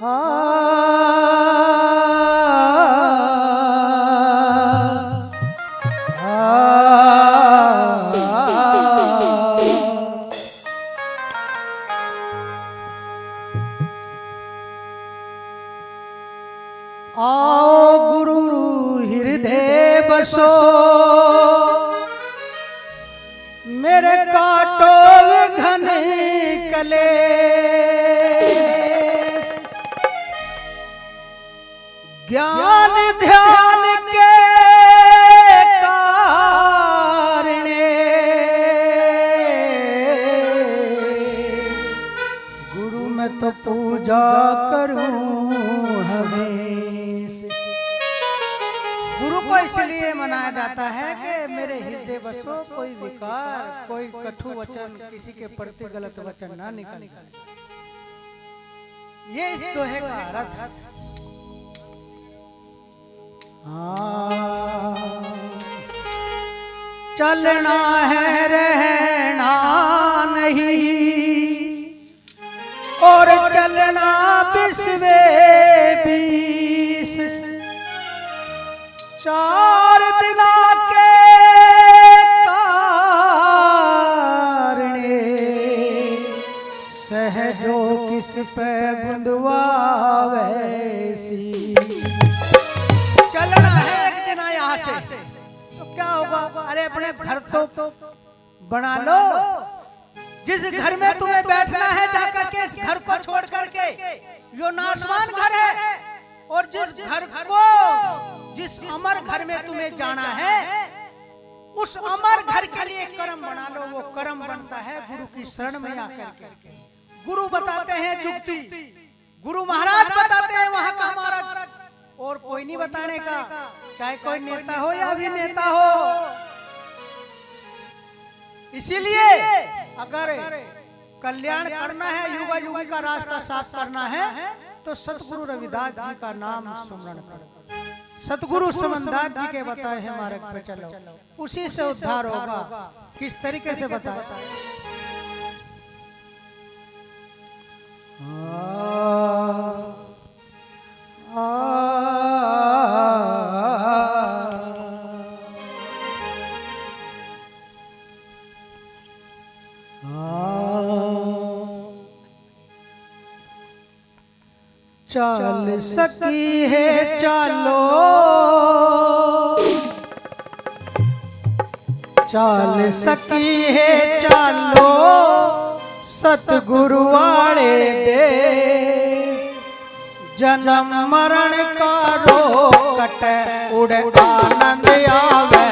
आओ गुरु हृदय बसो, मेरे काटो घन कलेश। ज्ञान ध्यान के कारणे गुरु मैं तो पूजा करूं हमेशा। गुरु को इसलिए मनाया जाता है कि मेरे हृदय बसो, कोई विकार, कोई कटु वचन, किसी के प्रति गलत वचन ना निकले। ये इस दोहे का अर्थ है। चलना है रहना नहीं, और चलना बिस्वे बीस। 4 दिना के कारणे सहजो किस पे बुंदवा वैसी। चलना है एक दिन यहाँ से, तो क्या होगा? अरे अपने घर तो बना लो। जिस घर में तुम्हें बैठना है जाकर के इस घर को छोड़ करके, यो नाशवान घर है। और जिस घर को, जिस अमर घर में तुम्हें जाना है, उस अमर घर के लिए कर्म बना लो। वो कर्म बनता है गुरु की शरण में आकर के। गुरु बताते हैं जुक्ति, गुरु महाराज बताते हैं वहां का हमारा, और कोई नहीं बताने का, चाहे कोई नेता हो या अभिनेता हो। इसीलिए अगर कल्याण करना है, युवा युवा का रास्ता साफ करना है, तो सतगुरु रविदास जी का नाम स्मरण करो। सतगुरु समनदास जी के बताए हैं मार्ग पे चलो, उसी से उद्धार होगा। किस तरीके से बताए? चल सकी है चलो, चल सकी है चलो, सतगुरु वाले देश। जन्म मरण का रोकट उड़ आनंद आवे।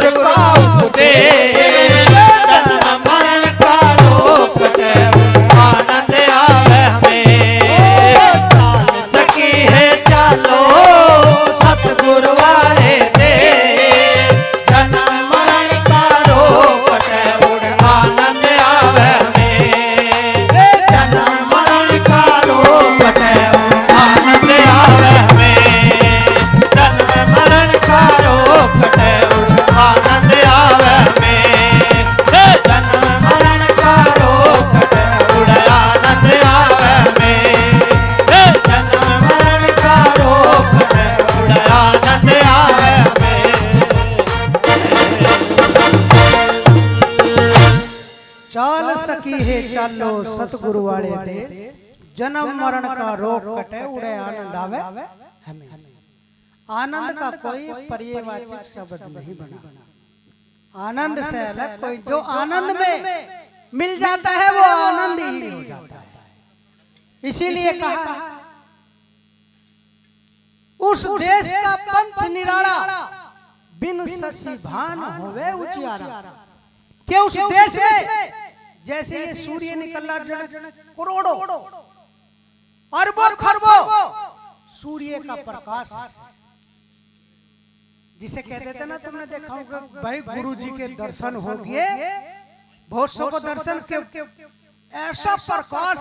सतगुरु का उपदेश जन्म मरण का रोग कटे आनंद आवे हमें चाल सकी है चालो सतगुरु वाले दे जन्म मरण का रोग कटे आनंद आवे हमें जन्म मरण का रोग कटे आनंद आवे हमें जन्म मरण का रोग कटे आनंद आवे हमें जन्म मरण का रोग कटे आनंद आवे हमें जन्म मरण का रोग कटे आनंद आवे चाल सकी है चालो सतगुरु वाले देश जन्म मरण का रोग कटे उड़े आनंद आवे हमें। आनंद का कोई पर्यायवाचक शब्द नहीं बना। आनंद से अलग कोई जो आनंद में मिल जाता है वो आनंद ही हो जाता है। इसीलिए कहा उस देश का पंथ निराला बिन शशि भान होवे उजियारा कि उस देश में जैसे ये सूर्य निकल रहा करोड़ों अरबों खरबों सूर्य का प्रकाश जिसे कहते थे ना, तुमने देखा होगा भाई गुरु जी के दर्शन हो गए, बहुत सौ को दर्शन के ऐसा प्रकाश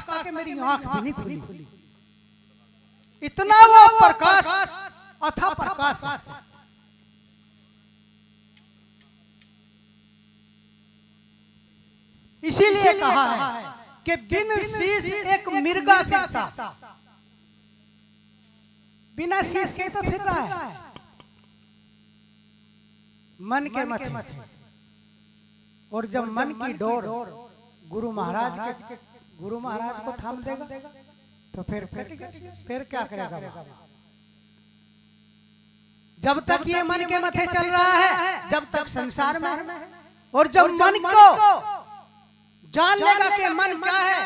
था कि मेरी आंख भी नहीं खुली। इतना वो प्रकाश अथा प्रकाश। इसीलिए कहा है कि बिन शीश एक मिर्गा फिरता, बिना शीश के तो फिर रहा है मन के मथे। और जब मन की डोर गुरु महाराज को थाम देगा तो फिर क्या करेगा? जब तक ये मन के मथे चल रहा है, जब तक संसार में है, और जब मन को जान लेगा कि मन क्या है,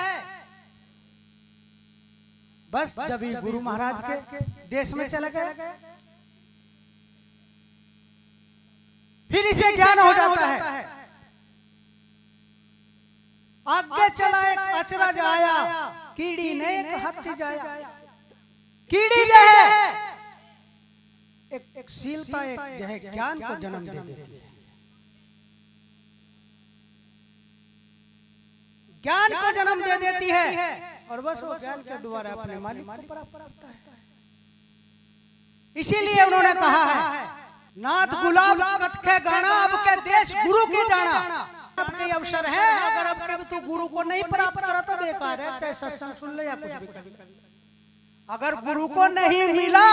बस जब ये गुरु महाराज के देश में चला गया फिर इसे ज्ञान हो जाता है। आगे चला एक अचरज आया, कीड़ी ने एक हत्ती जाया। कीड़ी जो है एक शीलता, एक जो है ज्ञान को जन्म दे देती है। ज्ञान को जन्म दे देती है और बस वो ज्ञान के द्वारा अपने मालिक को प्राप्त करता है। इसीलिए उन्होंने कहा है नाथ गुलाब कथ के गाना अब के देश गुरु के जाना। अब के अवसर है, अगर अब कभी तू गुरु को नहीं प्राप्त करा तो बेकार है, चाहे सत्संग सुन ले या कुछ भी कर। अगर गुरु को नहीं मिला,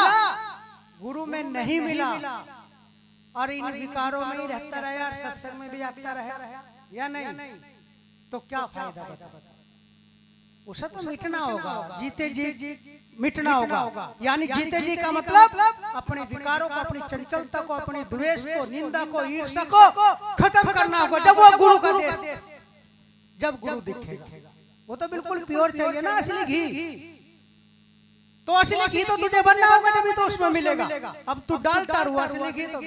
गुरु में नहीं मिला और इन विकारों में ही रहता रहे और सत्संग में भी आता रहे या नहीं, तो क्या फायदा बता? उसे तो मिटना होगा, जीते जी मिटना होगा। यानी जीते जी का मतलब अपने विकारों को, अपनी चंचलता को, अपनी द्वेष को, निंदा को, ईर्ष्या को खत्म करना होगा। जब वो गुरु का देश, जब गुरु दिखेगा, वो तो बिल्कुल प्योर चाहिए ना, असली घी। तो असली घी तो तुझे बनना होगा, जब तो उसमें मिलेगा। अब तू डालता हुआ असली घी तो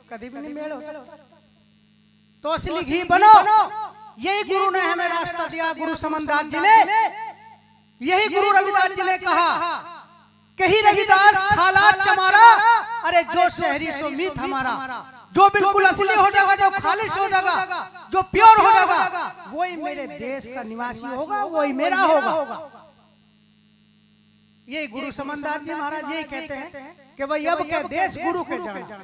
कभी भी नहीं मेल हो सकता। तो असली घी बनो। यही गुरु ने हमें रास्ता दिया, गुरु समनदास जी ने। यही गुरु रविदास जी ने कहा कही रविदास खालात चमारा, अरे जो शहरी सो मीत हमारा। जो बिल्कुल असली हो जाएगा, जो खालिश हो जाएगा, जो प्योर हो जाएगा, वही मेरे देश का निवासी होगा, वही मेरा होगा। ये गुरु समनदास जी महाराज यही कहते हैं कि भाई अब के देश गुरु के जाना।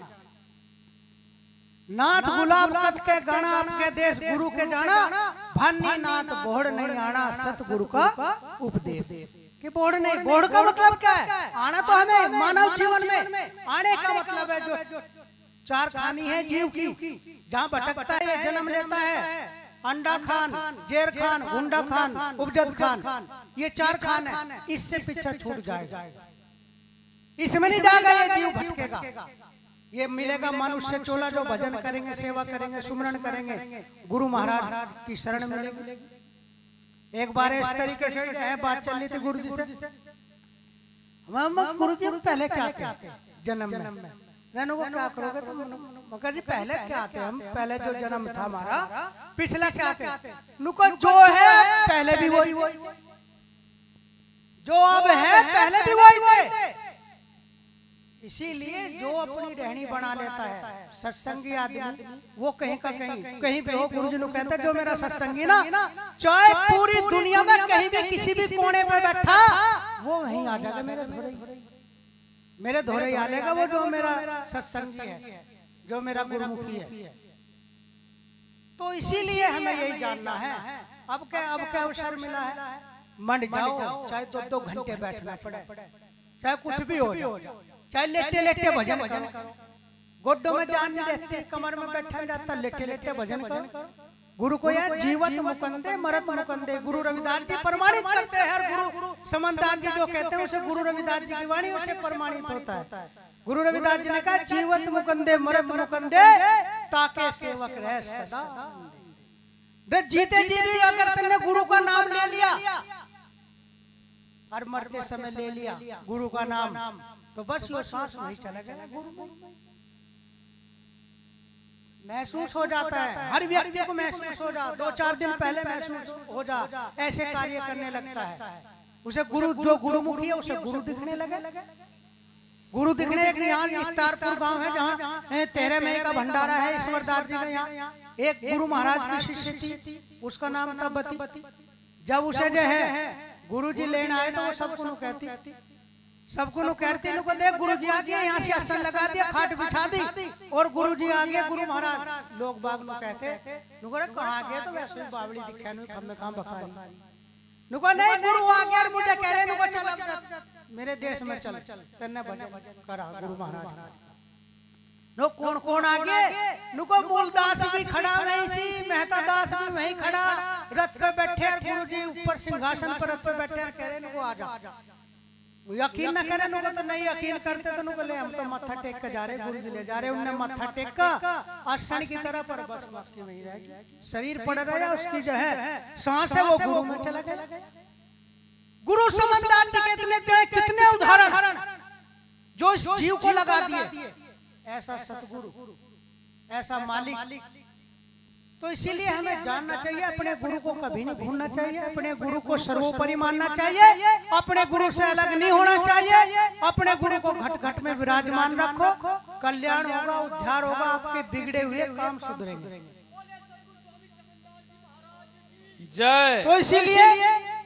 नाथ गुलाब कथ के गाना आपके देश गुरु के जाना। भानी नाथ बोहड़ नहीं आना सतगुरु का उपदेश। कि बोहड़ नहीं, बोहड़ का मतलब क्या है? आना तो हमें मानव जीवन में आने का मतलब है जो चार खानी है जीव की, जहाँ भटकता है, जन्म लेता है। अंडा खान, जेर खान, गुंडा खान, उपजत खान, ये चार खान है। इससे पीछा छूट जाएगा, इसमें नहीं जाएगा, ये जीव भटकेगा। ये मिलेगा मनुष्य चोला जो भजन करेंगे, सेवा करेंगे, सुमरण करेंगे, गुरु महाराज की शरण मिलेगी। एक बार इस तरीके से है बात चल रही थी गुरु जी से। गुरु जी पहले क्या थे जन्म में? नैनो को क्या करोगे तुम? मगर जी पहले क्या थे हम, पहले जो जन्म था हमारा पिछला क्या थे? नुको जो है पहले भी वही, जो अब है पहले भी वही थे। इसीलिए जो अपनी रहनी बना लेता है सत्संगी आदमी, वो कहीं का कहीं भी हो। गुरु जी ने कहते जो मेरा सत्संगी ना, चाहे पूरी दुनिया में कहीं भी किसी भी कोने में बैठा, वो वहीं आ जाएगा मेरे धोरे आ जाएगा वो, जो मेरा सत्संगी है, जो मेरा गुरुमुखी है। तो इसीलिए हमें यही जानना है। अब क्या अवसर मिला है, मंड जाओ, चाहे 2-2 घंटे बैठना पड़े, चाहे कुछ भी हो जाए, चाहे लेटे लेटे भजन करो। गोड्डों में जान नहीं रहती, कमर में बैठा जाता, लेटे लेटे भजन करो। गुरु को यार जीवत मुकंदे मरत मुकंदे, गुरु रविदास जी प्रमाणित करते हैं। हर गुरु समनदास जी जो कहते हैं उसे गुरु रविदास जी की वाणी उसे प्रमाणित होता है। गुरु रविदास जी ने कहा जीवत मुकंदे मरत मुकंदे, ताके सेवक रह सदा। जीते जी भी अगर तुमने गुरु का नाम ले लिया और मरते समय ले लिया गुरु का नाम, तो बस वो सांस वही चला जाएगा। गुरु महसूस हो जाता है, हर व्यक्ति को महसूस हो जा, 2-4 दिन पहले महसूस हो जा, ऐसे कार्य करने लगता है। उसे गुरु, जो गुरुमुखी है उसे गुरु दिखने लगे। गुरु दिखने, एक यहाँ इफ्तारपुर गांव है जहाँ 13 मई का भंडारा है ईश्वरदास जी का, यहाँ एक गुरु महाराज की शिष्य थी, उसका नाम था बती। जब उसे जो है गुरु जी लेने आए तो वो सबको कहती देख गुरु जी आ गया, यहाँ से आसन लगा दिया, खाट बिछा दी और गुरु जी आ गए। गुरु महाराज लोग बाग नु कहते कहाँ गए, तो वैसे बावड़ी दिखा कहाँ बखारी नुको नहीं, गुरु आ गया और मुझे कह रहे नुको चल मेरे देश में चल तेने भजन करा। गुरु महाराज नो कौन आगे, नुको मूलदास भी खड़ा वहीं सी, मेहता दास भी वहीं खड़ा, रथ पे बैठे और गुरु जी ऊपर सिंहासन पर रथ पे बैठे और कह रहे नुको आ जा। यकीन न करे नुको, तो नहीं यकीन करते तो नुको ले हम तो मत्था टेक के जा रहे, गुरु जी ले जा रहे। उनने मत्था टेका और सन की तरह पर बस की वहीं रह, शरीर पड़ रहा, उसकी जो है सांस है वो गुरु में चला गया। गुरु समझदार कितने उदाहरण जो इस जीव को लगा दिए, ऐसा सतगुरु, ऐसा मालिक। तो इसीलिए हमें जानना चाहिए, अपने गुरु को कभी नहीं भूलना चाहिए, अपने गुरु को सर्वोपरि मानना चाहिए, अपने गुरु से अलग नहीं होना चाहिए, अपने गुरु को घट घट में विराजमान रखो, कल्याण होगा, उद्धार होगा, आपके बिगड़े हुए काम सुधरेंगे। जय। तो इसीलिए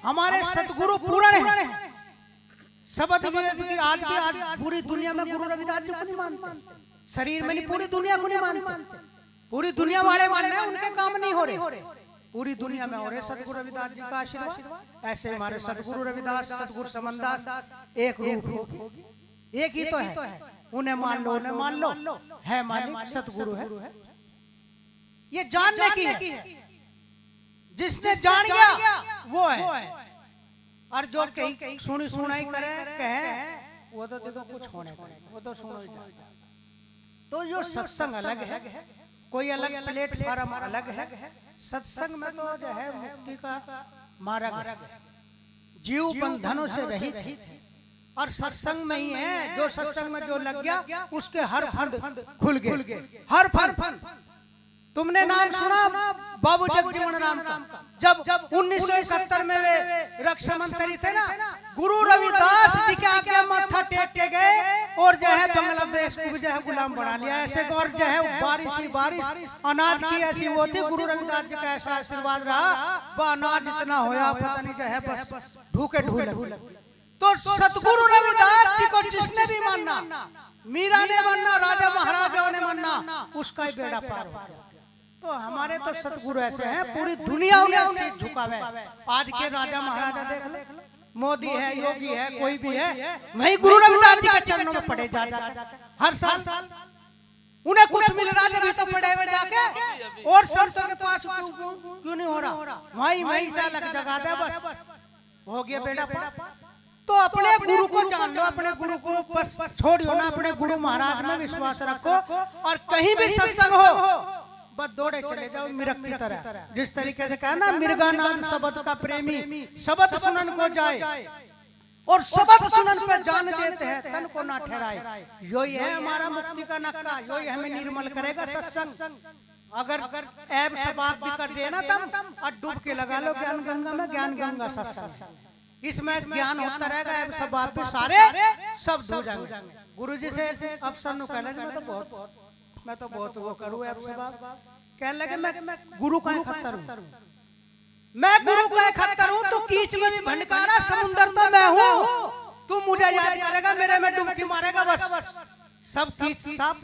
हमारे सतगुरु पूर्ण है। शब्द विवेक आज पूरी दुनिया में गुरु रविदास जी को नहीं मानते, शरीर में नहीं, पूरी दुनिया को नहीं मानते। पूरी दुनिया वाले मान रहे हैं, उनके काम नहीं हो रहे, पूरी दुनिया में हो रहे सतगुरु रविदास जी का आशीर्वाद। ऐसे हमारे सतगुरु रविदास, सतगुरु समनदास एक रूप, एक ही तो है। उन्हें मान लो, उन्हें मान लो, है मालिक सतगुरु है। ये जानने की है, जिसने जान गया वो है। और जो कहीं सुनी सुनाई करे कहे वो तो देखो कुछ होने का, वो तो सुनो ही जाता। तो जो सत्संग अलग है, कोई अलग प्लेटफॉर्म अलग है। सत्संग में तो जो है मुक्ति का मार्ग है, जीव बंधनों से रहित है, और सत्संग में ही है। जो सत्संग में जो लग गया उसके हर फंद खुल गए, हर फंद। तुमने नाम सुना बाबू जगजीवन राम का, जब 1971 में वे रक्षा मंत्री थे ना, गुरु रविदास जी के आगे माथा टेक के गए और जो है बांग्लादेश को जो है गुलाम बना लिया ऐसे। और जो है बारिश ही बारिश, अनाज की ऐसी वो थी, गुरु रविदास जी का ऐसा आशीर्वाद रहा, वो अनाज इतना होया पता नहीं जो है बस ढूके ढूले। तो सतगुरु रविदास जी को जिसने भी मानना, मीरा ने मानना, राजा महाराजाओं ने मानना, उसका ही बेड़ा पार हो गया। तो हमारे तो सतगुरु ऐसे हैं, पूरी दुनिया उन्हें झुकावे। आज के राजा महाराजा देख लो, मोदी है, योगी है, कोई भी है, वही गुरु रविदास जी के चरणों में पड़े जा हर साल। उन्हें कुछ मिल रहा है अभी तो पड़े हुए जाके, और संतों के पास क्यों नहीं हो रहा? वही से अलग जगा दे, बस हो गया बेड़ा पार। तो अपने गुरु को जान लो, अपने गुरु को बस छोड़ियो ना, अपने गुरु महाराज में विश्वास रखो, और कहीं भी सत्संग हो बस दौड़े चले जाओ मिरक की तरह। जिस तरीके से कहा ना, मिर्गानाद शब्द का प्रेमी, शब्द सुनन को जाए और सबक सुनन पे जान देते हैं, तन को ना ठहराए। यही है हमारा मुक्ति का नक्का, यही हमें निर्मल करेगा सत्संग। अगर ऐब सबाब भी कर देना तम और डूब के लगा लो ज्ञान गंगा में, ज्ञान गंगा सत्संग। इसमें ज्ञान होता रहेगा, ऐब सबाब भी सारे सब धो जाएंगे। गुरु जी से अफसर नु कहने मैं तो बहुत वो करूँ ऐब सबाब, कहने लगे मैं गुरु का खत्तर हूँ, मैं गुरु का खत्तर हूँ। तो कीच में भी भंडकारा, समुंदर तो मैं हूँ। तू मुझे याद करेगा, मेरे में डुबकी मारेगा, बस सब कीच सब।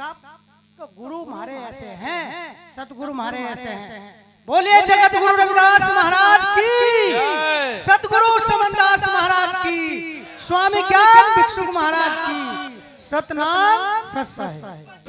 तो गुरु हमारे ऐसे हैं, सतगुरु हमारे ऐसे हैं। बोलिए जगत गुरु रविदास महाराज की, सतगुरु समनदास महाराज की, स्वामी ज्ञान भिक्षुक महाराज की। सतनाम सत्संग।